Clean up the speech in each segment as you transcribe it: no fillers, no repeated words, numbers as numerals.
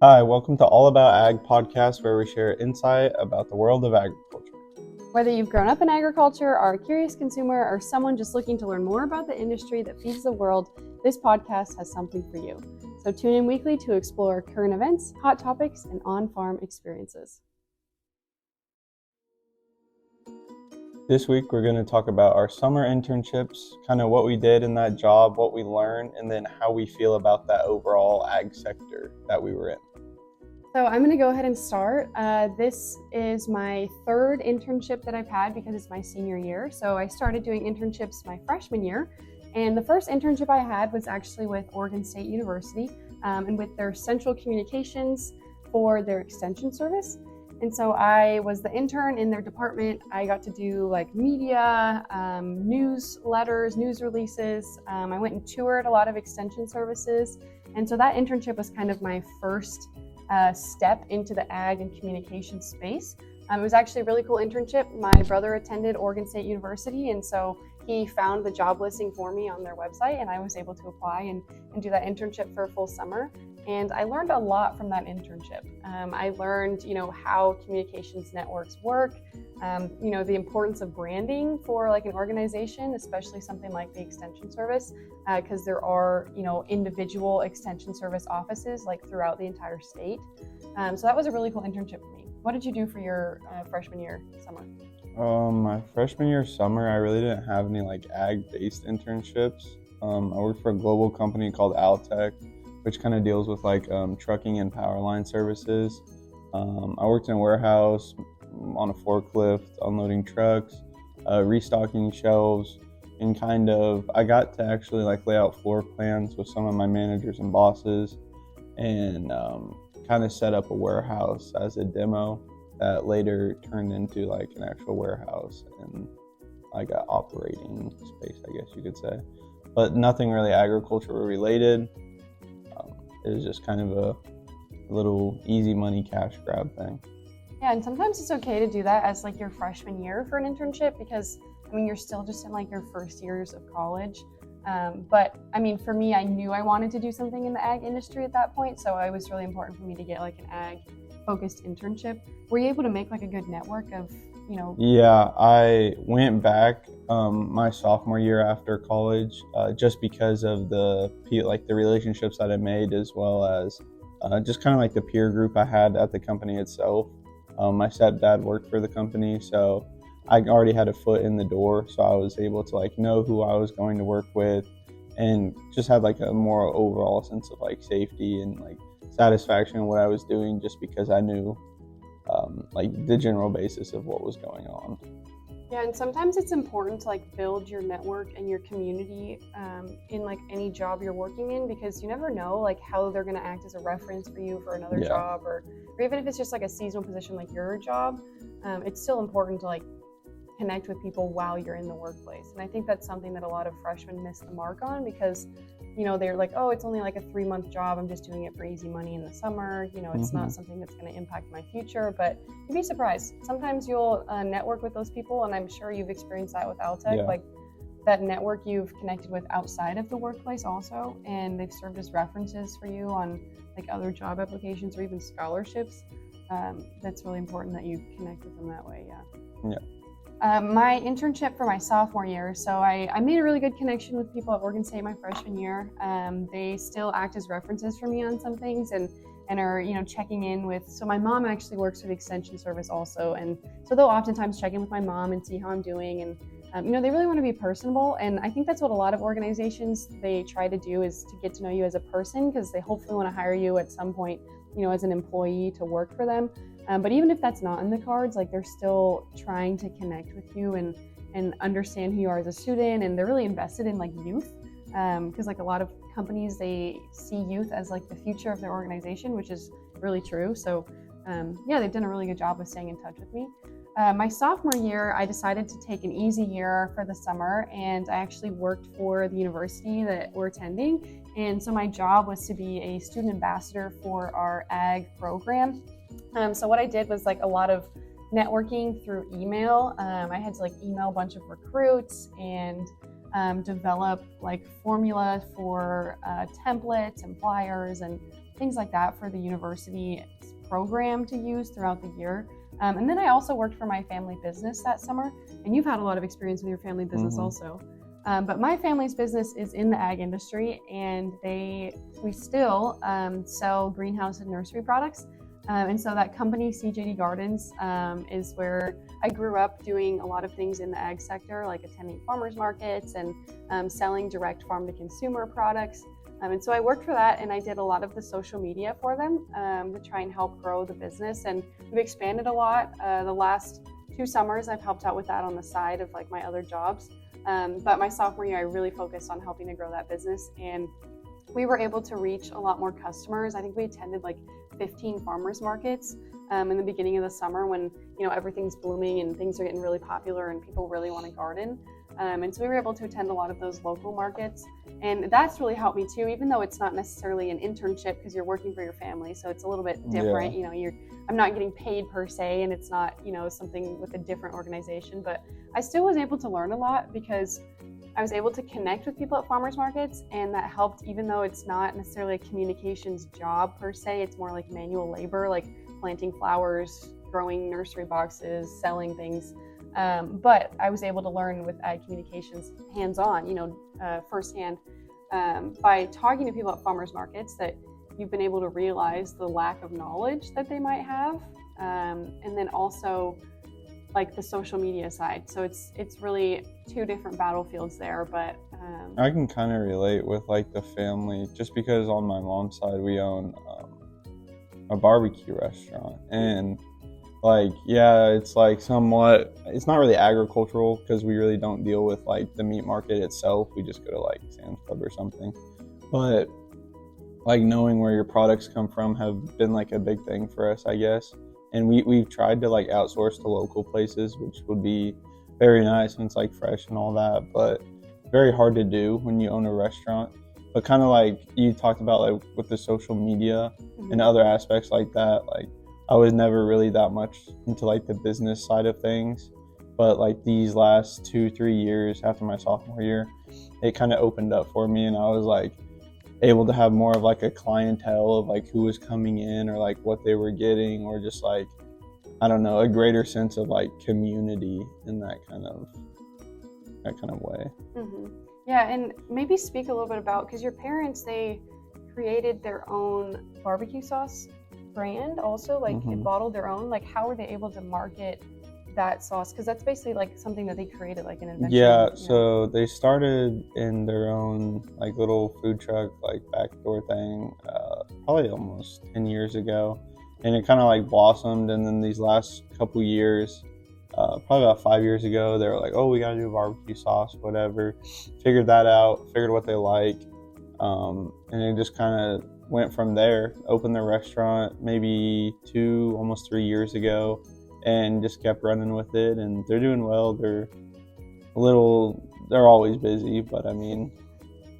Hi, welcome to All About Ag podcast, where we share insight about the world of agriculture. Whether you've grown up in agriculture, are a curious consumer, or someone just looking to learn more about the industry that feeds the world, this podcast has something for you. So tune in weekly to explore current events, hot topics, and on-farm experiences. This week, we're going to talk about our summer internships, kind of what we did in that job, what we learned, and then how we feel about that overall ag sector that we were in. So I'm going to go ahead and start. This is my third internship that I've had because it's my senior year. So I started doing internships my freshman year. And the first internship I had was actually with Oregon State University and with their central communications for their extension service. And so I was the intern in their department. I got to do like media, newsletters, news releases. I went and toured a lot of extension services. And so that internship was kind of my first step into the ag and communication space. It was actually a really cool internship. My brother attended Oregon State University, and so he found the job listing for me on their website, and I was able to apply and do that internship for a full summer. And I learned a lot from that internship. I learned, how communications networks work, the importance of branding for like an organization, especially something like the Extension Service, because there are, individual Extension Service offices like throughout the entire state. So that was a really cool internship for me. What did you do for your freshman year summer? My freshman year summer, I really didn't have any like ag-based internships. I worked for a global company called Altech, which kind of deals with like trucking and power line services. I worked in a warehouse on a forklift, unloading trucks, restocking shelves, and I got to actually like lay out floor plans with some of my managers and bosses, and kind of set up a warehouse as a demo that later turned into like an actual warehouse and like an operating space, I guess you could say. But nothing really agricultural related. It was just kind of a little easy money cash grab thing. Yeah, and sometimes it's okay to do that as like your freshman year for an internship because, you're still just in like your first years of college. But for me, I knew I wanted to do something in the ag industry at that point, so it was really important for me to get like an ag-focused internship. Were you able to make like a good network of, Yeah, I went back my sophomore year after college just because of the relationships that I made, as well as just kind of like the peer group I had at the company itself. My stepdad worked for the company, so I already had a foot in the door, so I was able to like know who I was going to work with, and just had like a more overall sense of like safety and like satisfaction in what I was doing, just because I knew like the general basis of what was going on. Yeah, and sometimes it's important to like build your network and your community in like any job you're working in, because you never know like how they're going to act as a reference for you for another job, or even if it's just like a seasonal position like your job. It's still important to like connect with people while you're in the workplace. And I think that's something that a lot of freshmen miss the mark on, because they're like, oh, it's only like a 3-month job, I'm just doing it for easy money in the summer, it's not something that's going to impact my future. But you'd be surprised, sometimes you'll network with those people, and I'm sure you've experienced that with Altech, like that network you've connected with outside of the workplace also, and they've served as references for you on like other job applications or even scholarships. That's really important that you connect with them that way. My internship for my sophomore year, so I made a really good connection with people at Oregon State my freshman year. They still act as references for me on some things and are, checking in with, so my mom actually works for the Extension Service also, and so they'll oftentimes check in with my mom and see how I'm doing, and they really want to be personable, and I think that's what a lot of organizations, they try to do, is to get to know you as a person, because they hopefully want to hire you at some point, as an employee to work for them. But even if that's not in the cards, like they're still trying to connect with you and understand who you are as a student, and they're really invested in like youth, because like a lot of companies, they see youth as like the future of their organization, which is really true. So they've done a really good job of staying in touch with me. My sophomore year, I decided to take an easy year for the summer, and I actually worked for the university that we're attending. And so my job was to be a student ambassador for our ag program. So what I did was like a lot of networking through email. I had to like email a bunch of recruits and develop like formula for templates and flyers and things like that for the university program to use throughout the year. And then I also worked for my family business that summer, and you've had a lot of experience with your family business also. But my family's business is in the ag industry, and we still sell greenhouse and nursery products. And so that company, CJD Gardens, is where I grew up doing a lot of things in the ag sector, like attending farmers markets and selling direct farm to consumer products. And so I worked for that, and I did a lot of the social media for them to try and help grow the business. And we've expanded a lot. The last 2 summers, I've helped out with that on the side of like my other jobs. But my sophomore year, I really focused on helping to grow that business, and we were able to reach a lot more customers. I think we attended like 15 farmers markets in the beginning of the summer when everything's blooming and things are getting really popular and people really want to garden. And so we were able to attend a lot of those local markets, and that's really helped me too, even though it's not necessarily an internship because you're working for your family, so it's a little bit different. I'm not getting paid per se, and it's not something with a different organization, but I still was able to learn a lot because I was able to connect with people at farmers markets, and that helped, even though it's not necessarily a communications job per se. It's more like manual labor, like planting flowers, growing nursery boxes, selling things. But I was able to learn with ag communications hands-on, firsthand, by talking to people at farmers markets, that you've been able to realize the lack of knowledge that they might have, and then also like the social media side. So it's really 2 different battlefields there. But I can kind of relate with like the family, just because on my mom's side we own a barbecue restaurant, and like it's like somewhat, it's not really agricultural because we really don't deal with like the meat market itself. We just go to like Sam's Club or something, but like knowing where your products come from have been like a big thing for us, I guess. And we've tried to like outsource to local places, which would be very nice when it's like fresh and all that, but very hard to do when you own a restaurant. But kind of like you talked about, like with the social media and other aspects like that, like I was never really that much into like the business side of things, but like these last 2-3 years after my sophomore year, it kind of opened up for me, and I was like able to have more of like a clientele of like who was coming in or like what they were getting, or just like, I don't know, a greater sense of like community in that kind of way. Yeah, and maybe speak a little bit about, because your parents, they created their own barbecue sauce brand also, like it bottled their own. Like how were they able to market that sauce? Because that's basically like something that they created, like an invention. So they started in their own like little food truck, like backdoor thing, probably almost 10 years ago, and it kind of like blossomed. And then these last couple years, probably about 5 years ago, they were like, oh, we gotta do a barbecue sauce, whatever. Figured that out, figured what they like, and it just kind of went from there. Opened the restaurant maybe 2, almost 3 years ago, and just kept running with it, and they're doing well. They're always busy, but I mean,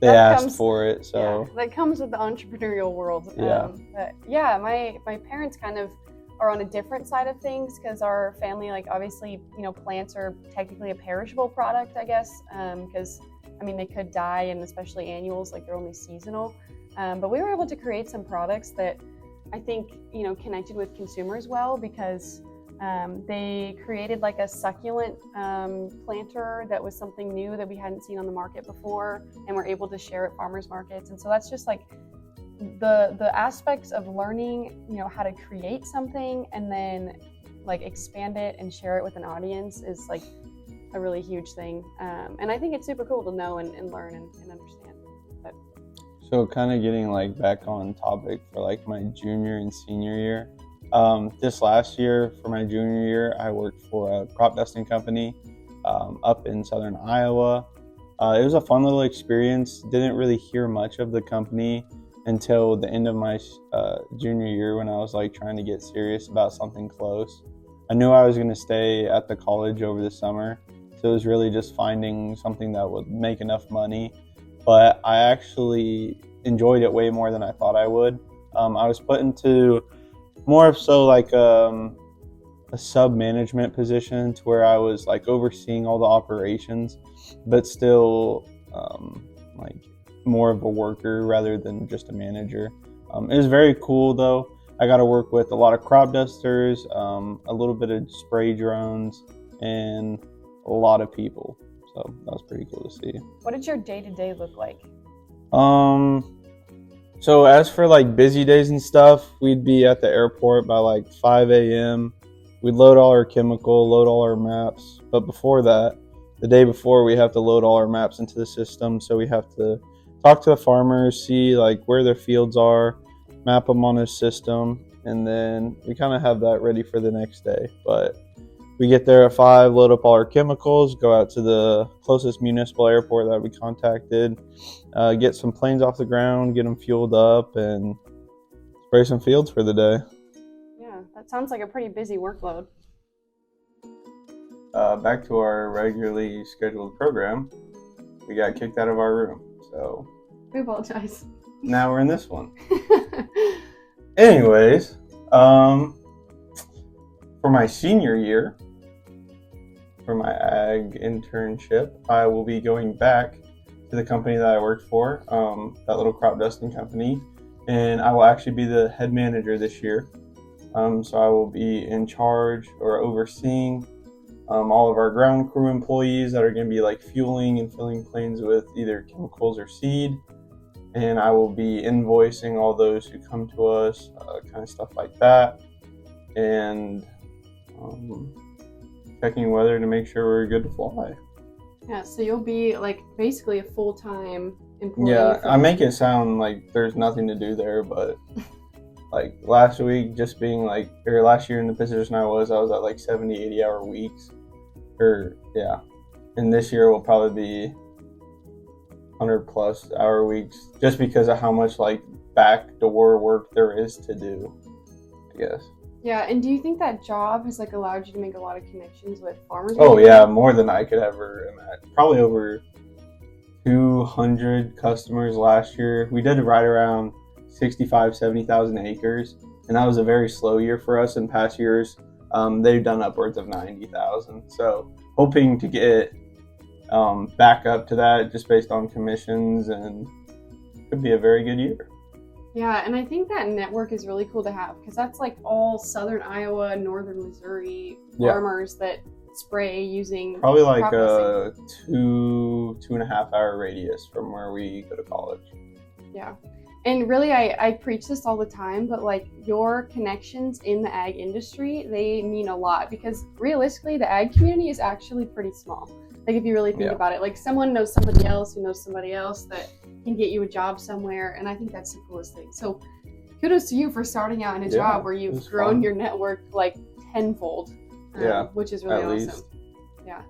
they asked for it, so that comes with the entrepreneurial world. But my parents kind of are on a different side of things, because our family, like obviously, plants are technically a perishable product, I guess, because I mean they could die, and especially annuals, like they're only seasonal. But we were able to create some products that I think connected with consumers well, because they created like a succulent planter that was something new that we hadn't seen on the market before, and we're able to share at farmers markets. And so that's just like the aspects of learning, how to create something and then like expand it and share it with an audience is like a really huge thing. And I think it's super cool to know and learn and understand. But so kind of getting like back on topic for like my junior and senior year. This last year for my junior year, I worked for a crop dusting company up in southern Iowa. It was a fun little experience. Didn't really hear much of the company until the end of my junior year, when I was like trying to get serious about something close. I knew I was going to stay at the college over the summer, so it was really just finding something that would make enough money. But I actually enjoyed it way more than I thought I would. I was put into more of so like a sub-management position to where I was like overseeing all the operations, but still like more of a worker rather than just a manager. It was very cool though. I got to work with a lot of crop dusters, a little bit of spray drones, and a lot of people. So that was pretty cool to see. What did your day-to-day look like? So as for like busy days and stuff, we'd be at the airport by like 5 a.m. We'd load all our chemical, load all our maps. But before that, the day before, we have to load all our maps into the system. So we have to talk to the farmers, see like where their fields are, map them on his system, and then we kind of have that ready for the next day. But we get there at 5, load up all our chemicals, go out to the closest municipal airport that we contacted, get some planes off the ground, get them fueled up, and spray some fields for the day. Yeah, that sounds like a pretty busy workload. Back to our regularly scheduled program, we got kicked out of our room. So We apologize. now we're in this one. Anyways, for my senior year, for my ag internship, I will be going back to the company that I worked for, that little crop dusting company, and I will actually be the head manager this year. So I will be in charge or overseeing all of our ground crew employees that are going to be like fueling and filling planes with either chemicals or seed. And I will be invoicing all those who come to us, kind of stuff like that. And checking weather to make sure we're good to fly. Yeah, so you'll be like basically a full-time employee. Yeah, I make it sound like there's nothing to do there, but like last week, just being like, or last year in the position I was at like 70, 80-hour weeks. And this year will probably be 100+ hour weeks, just because of how much like backdoor work there is to do, I guess. Yeah, and do you think that job has like allowed you to make a lot of connections with farmers? Oh yeah, more than I could ever imagine. Probably over 200 customers last year. We did right around 65, 70,000 acres, and that was a very slow year for us. In past years, they've done upwards of 90,000. So hoping to get back up to that just based on commissions, and could be a very good year. Yeah, and I think that network is really cool to have because that's like all southern Iowa, northern Missouri farmers that spray using probably like a 2.5 hour radius from where we go to college. Yeah. And really, I preach this all the time, but like your connections in the ag industry, they mean a lot because realistically, the ag community is actually pretty small. Like if you really think about it, like someone knows somebody else who knows somebody else that can get you a job somewhere. And I think that's the coolest thing. So kudos to you for starting out in a job where you've grown your network like tenfold, which is really awesome. Least. Yeah.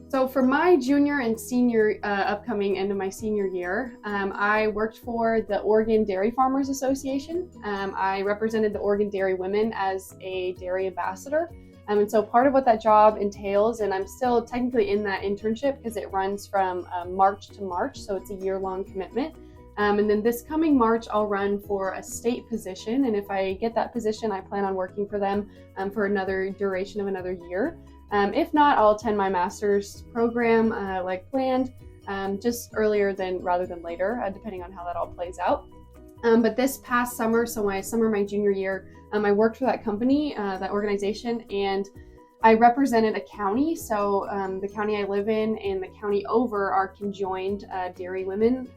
So for my junior and senior upcoming end of my senior year, I worked for the Oregon Dairy Farmers Association. I represented the Oregon Dairy Women as a dairy ambassador. And so part of what that job entails, and I'm still technically in that internship because it runs from March to March, so it's a year-long commitment. And then this coming March, I'll run for a state position. And if I get that position, I plan on working for them for another duration of another year. If not, I'll attend my master's program like planned, just earlier rather than later, depending on how that all plays out. But this past summer, so my junior year, I worked for that company, that organization, and I represented a county. So the county I live in and the county over are conjoined dairy women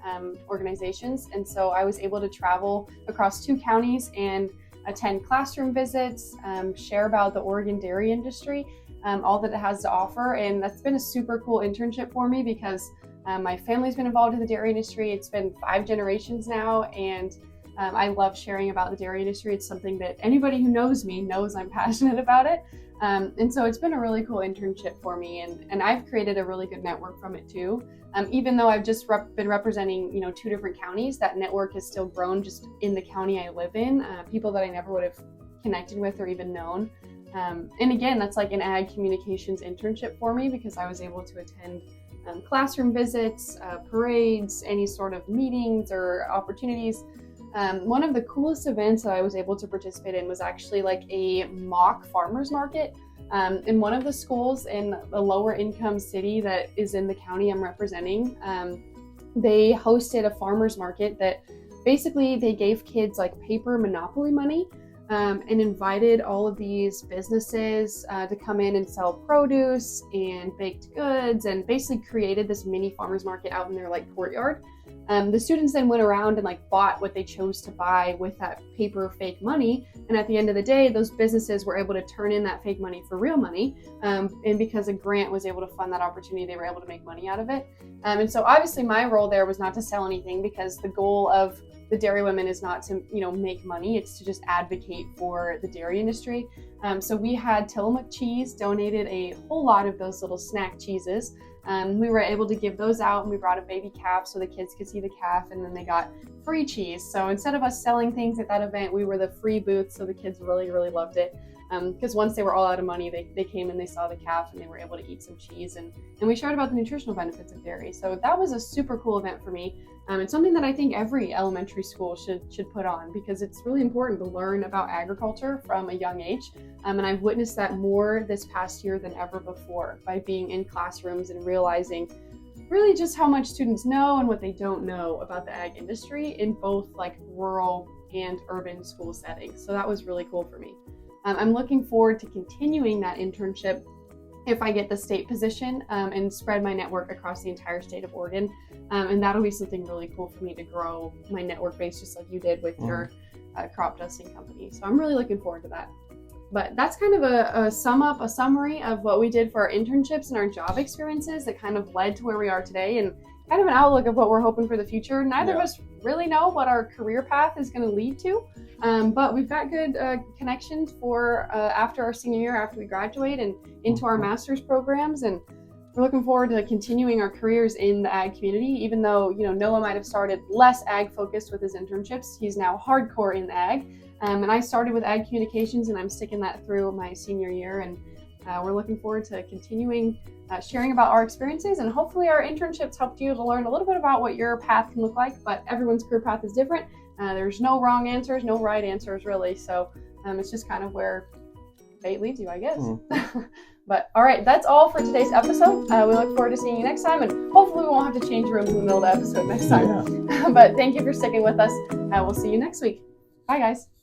organizations. And so I was able to travel across 2 counties and attend classroom visits, share about the Oregon dairy industry, all that it has to offer. And that's been a super cool internship for me because my family's been involved in the dairy industry. It's been 5 generations now, and I love sharing about the dairy industry. It's something that anybody who knows me knows I'm passionate about it. And so it's been a really cool internship for me, and I've created a really good network from it too. Even though I've just been representing 2 different counties, that network has still grown just in the county I live in, people that I never would have connected with or even known. And again, that's like an ag communications internship for me because I was able to attend classroom visits, parades, any sort of meetings or opportunities One of the coolest events that I was able to participate in was actually like a mock farmers market in one of the schools in a lower income city that is in the county I'm representing. They hosted a farmers market that basically they gave kids like paper monopoly money, and invited all of these businesses to come in and sell produce and baked goods, and basically created this mini farmers market out in their like courtyard. The students then went around and like bought what they chose to buy with that paper fake money, and at the end of the day those businesses were able to turn in that fake money for real money, and because a grant was able to fund that opportunity, they were able to make money out of it. And so obviously my role there was not to sell anything, because the goal of the dairy women is not to make money, it's to just advocate for the dairy industry. So we had Tillamook cheese donated a whole lot of those little snack cheeses. We were able to give those out, and we brought a baby calf so the kids could see the calf, and then they got free cheese. So instead of us selling things at that event, we were the free booth, so the kids really, really loved it. Because once they were all out of money, they came and they saw the calf and they were able to eat some cheese, and we shared about the nutritional benefits of dairy. So that was a super cool event for me. It's something that I think every elementary school should put on, because it's really important to learn about agriculture from a young age. And I've witnessed that more this past year than ever before by being in classrooms and realizing really just how much students know and what they don't know about the ag industry in both like rural and urban school settings. So that was really cool for me. I'm looking forward to continuing that internship if I get the state position, and spread my network across the entire state of Oregon. And that'll be something really cool for me to grow my network base, just like you did with your crop dusting company. So I'm really looking forward to that. But that's kind of a summary of what we did for our internships and our job experiences that kind of led to where we are today, and kind of an outlook of what we're hoping for the future. Neither of us really know what our career path is going to lead to, but we've got good connections for after our senior year, after we graduate, and into our master's programs. And we're looking forward to continuing our careers in the ag community. Even though Noah might have started less ag focused with his internships, he's now hardcore in ag. And I started with ag communications, and I'm sticking that through my senior year. And we're looking forward to continuing sharing about our experiences, and hopefully our internships helped you to learn a little bit about what your path can look like. But everyone's career path is different. There's no wrong answers, no right answers really. So it's just kind of where fate leads you, I guess. But all right, that's all for today's episode. We look forward to seeing you next time, and hopefully we won't have to change rooms in the middle of the episode next time. But thank you for sticking with us. We'll see you next week. Bye, guys.